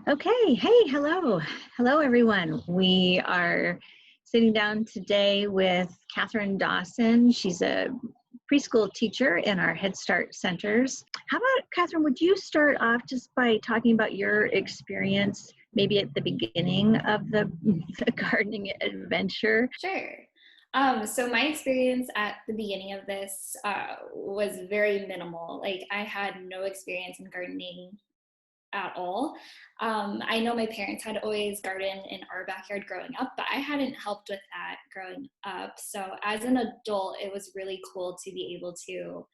Okay. Hey, hello. Hello, everyone. We are sitting down today with Catherine Dawson. She's a preschool teacher in our Head Start centers. How about, Catherine, would you start off just by talking about your experience, maybe at the beginning of the gardening adventure? Sure. So my experience at the beginning of this was very minimal. Like I had no experience in gardening at all. I know my parents had always gardened in our backyard growing up, but I hadn't helped with that growing up. So as an adult, it was really cool to be able to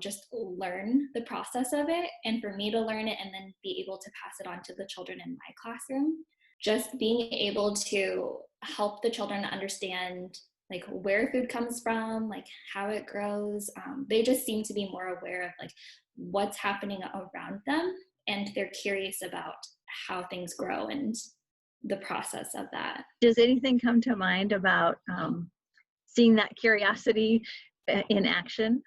just learn the process of it, and for me to learn it and then be able to pass it on to the children in my classroom. Just being able to help the children understand like where food comes from, like how it grows. They just seem to be more aware of like what's happening around them, and they're curious about how things grow and the process of that. Does anything come to mind about seeing that curiosity in action?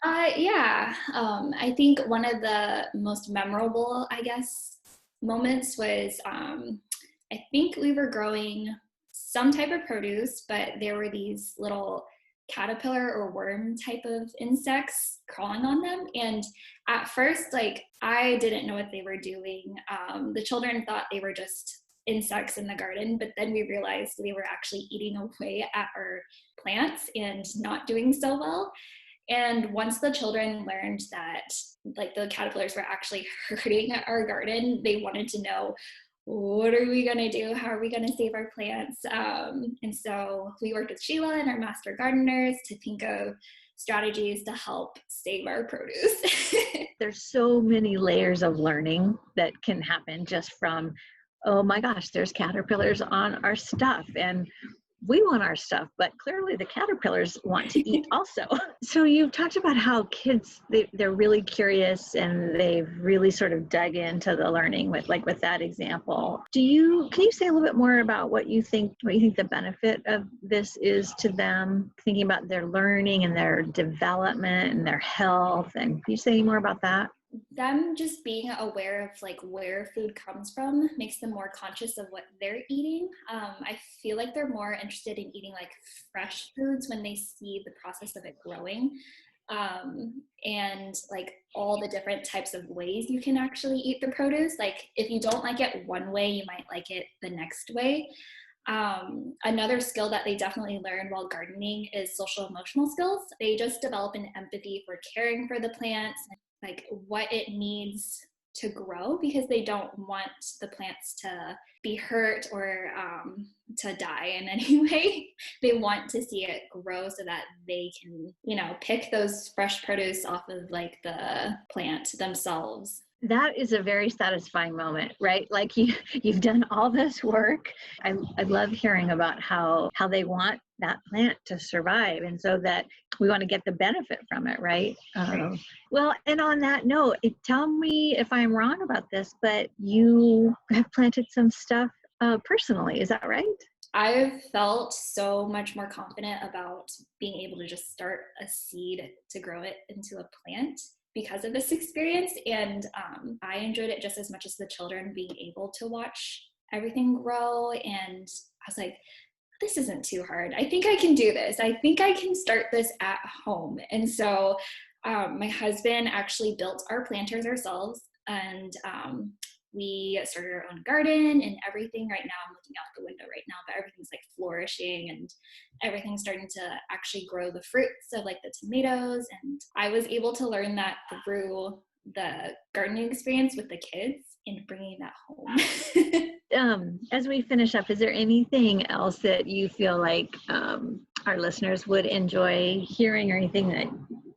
Yeah, I think one of the most memorable, I guess, moments was I think we were growing some type of produce, but there were these little caterpillar or worm type of insects crawling on them. And at first, like, I didn't know what they were doing. The children thought they were just insects in the garden, but then we realized they were actually eating away at our plants and not doing so well. And once the children learned that like the caterpillars were actually hurting our garden, they wanted to know, what are we going to do? How are we going to save our plants? And so we worked with Sheila and our master gardeners to think of strategies to help save our produce. There's so many layers of learning that can happen just from, oh my gosh, there's caterpillars on our stuff and we want our stuff, but clearly the caterpillars want to eat also. So you talked about how kids, they're really curious and they've really sort of dug into the learning with that example. Can you say a little bit more about what you think the benefit of this is to them, thinking about their learning and their development and their health? And can you say any more about that? Them just being aware of like where food comes from makes them more conscious of what they're eating. I feel like they're more interested in eating like fresh foods when they see the process of it growing, and like all the different types of ways you can actually eat the produce. Like if you don't like it one way, you might like it the next way. Another skill that they definitely learn while gardening is social emotional skills. They just develop an empathy for caring for the plants, like what it needs to grow, because they don't want the plants to be hurt or to die in any way. They want to see it grow so that they can, pick those fresh produce off of like the plant themselves. That is a very satisfying moment, right? Like you've done all this work. I love hearing about how they want that plant to survive, and so that we want to get the benefit from it, right? Well, and on that note, tell me if I'm wrong about this, but you have planted some stuff personally. Is that right? I've felt so much more confident about being able to just start a seed to grow it into a plant because of this experience. And I enjoyed it just as much as the children, being able to watch everything grow. And I was like, this isn't too hard. I think I can do this. I think I can start this at home. And so my husband actually built our planters ourselves, and we started our own garden and everything. Right now, I'm looking out the window right now, but everything's like flourishing and everything's starting to actually grow the fruits of like the tomatoes. And I was able to learn that through the gardening experience with the kids and bringing that home. As we finish up, is there anything else that you feel like our listeners would enjoy hearing, or anything that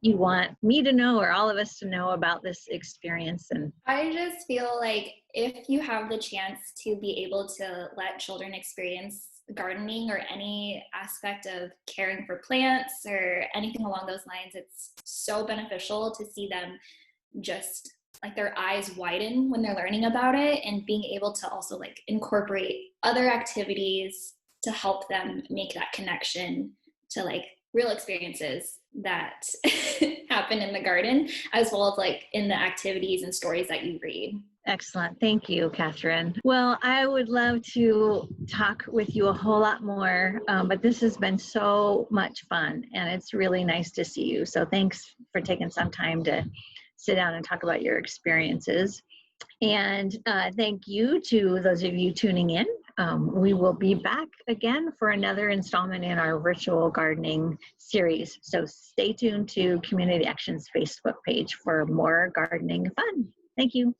you want me to know or all of us to know about this experience? And I just feel like if you have the chance to be able to let children experience gardening or any aspect of caring for plants or anything along those lines, it's so beneficial to see them just like their eyes widen when they're learning about it, and being able to also like incorporate other activities to help them make that connection to like real experiences that happen in the garden, as well as like in the activities and stories that you read. Excellent. Thank you, Catherine. Well, I would love to talk with you a whole lot more, but this has been so much fun, and it's really nice to see you. So thanks for taking some time to sit down and talk about your experiences. And thank you to those of you tuning in. We will be back again for another installment in our virtual gardening series. So stay tuned to Community Action's Facebook page for more gardening fun. Thank you.